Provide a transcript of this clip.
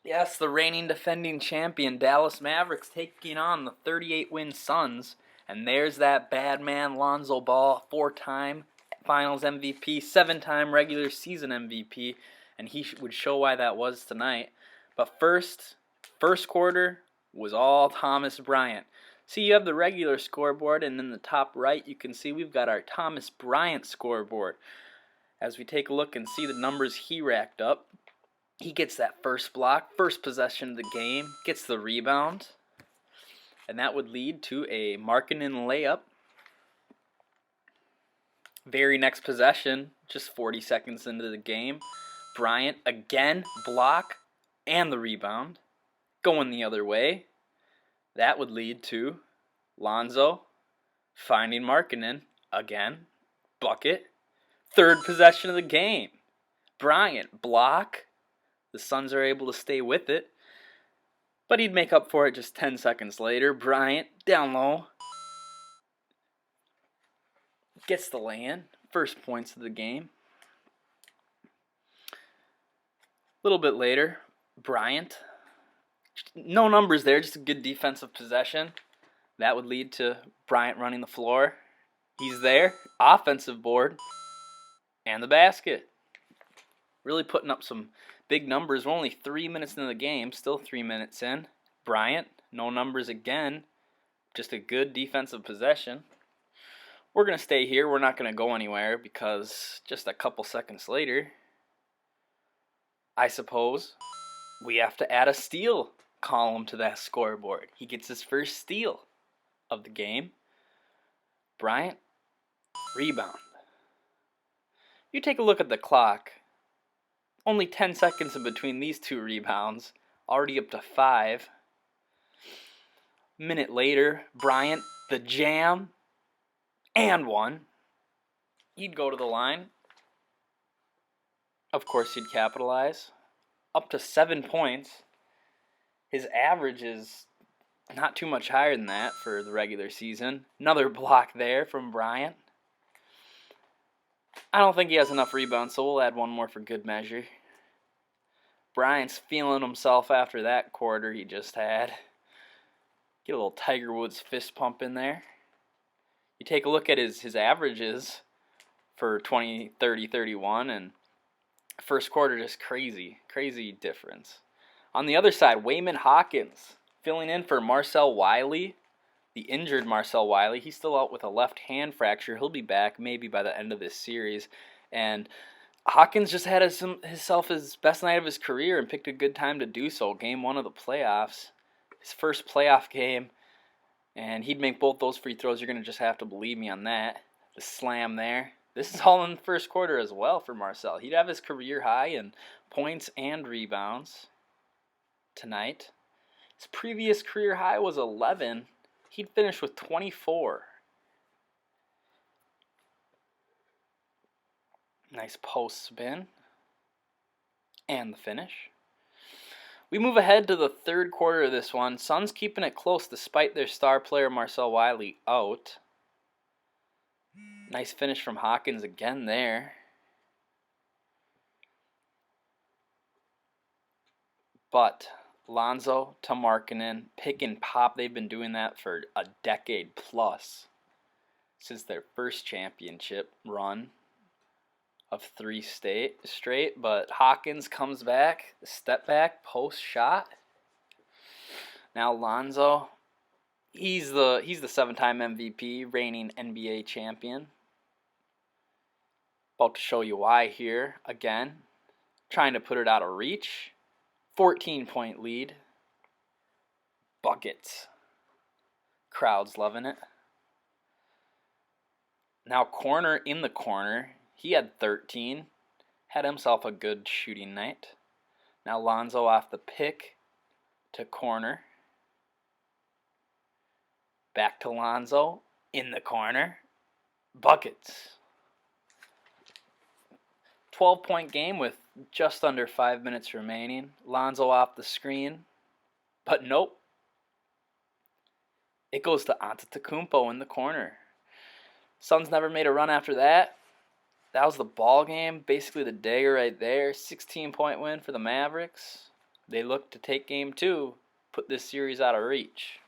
Yes, the reigning defending champion Dallas Mavericks taking on the 38-win Suns. And there's that bad man Lonzo Ball, 4-time Finals MVP, 7-time regular season MVP, and he would show why that was tonight. But first quarter was all Thomas Bryant. See, you have the regular scoreboard, and in the top right you can see we've got our Thomas Bryant scoreboard. As we take a look and see the numbers he racked up, he gets that first block, first possession of the game, gets the rebound, and that would lead to a Markkanen layup. Very next possession, just 40 seconds into the game, Bryant again, block, and the rebound. Going the other way, that would lead to Lonzo finding Markkanen again, bucket. Third possession of the game, Bryant, block. The Suns are able to stay with it, but he'd make up for it just 10 seconds later. Bryant, down low, gets the lay-in. First points of the game. A little bit later, Bryant, no numbers there, just a good defensive possession. That would lead to Bryant running the floor. He's there, offensive board, and the basket. Really putting up some big numbers. We're only 3 minutes into the game, still 3 minutes in. Bryant, no numbers again, just a good defensive possession. We're going to stay here. We're not going to go anywhere because just a couple seconds later, I suppose, we have to add a steal column to that scoreboard. He gets his first steal of the game. Bryant, rebound. You take a look at the clock. Only 10 seconds in between these two rebounds. Already up to 5. Minute later, Bryant, the jam, and 1. He'd go to the line. Of course, he'd capitalize. Up to 7 points. His average is not too much higher than that for the regular season. Another block there from Bryant. I don't think he has enough rebounds, so we'll add one more for good measure. Bryant's feeling himself after that quarter he just had. Get a little Tiger Woods fist pump in there. You take a look at his averages for 20, 30, 31, and first quarter just crazy difference. On the other side, Wayman Hawkins filling in for Marcel Wiley, the injured Marcel Wiley. He's still out with a left hand fracture. He'll be back maybe by the end of this series. And Hawkins just had himself his best night of his career and picked a good time to do so. Game 1 of the playoffs, his first playoff game, and he'd make both those free throws. You're going to just have to believe me on that. The slam there. This is all in the first quarter as well for Marcel. He'd have his career high in points and rebounds tonight. His previous career high was 11. He'd finish with 24. Nice post spin. And the finish. We move ahead to the third quarter of this one. Suns keeping it close despite their star player Marcel Wiley out. Nice finish from Hawkins again there. But Lonzo to Markkanen, pick and pop. They've been doing that for a decade plus since their first championship run of 3 straight. But Hawkins comes back, step back, post shot. Now Lonzo, he's the 7-time MVP, reigning NBA champion. About to show you why here again. Trying to put it out of reach. 14-point lead. Buckets. Crowd's loving it. Now corner in the corner. He had 13. Had himself a good shooting night. Now Lonzo off the pick to corner. Back to Lonzo in the corner. Buckets. 12-point game with just under 5 minutes remaining. Lonzo off the screen. But nope. It goes to Antetokounmpo in the corner. Suns never made a run after that. That was the ball game. Basically the day right there. 16-point win for the Mavericks. they look to take game 2, put this series out of reach.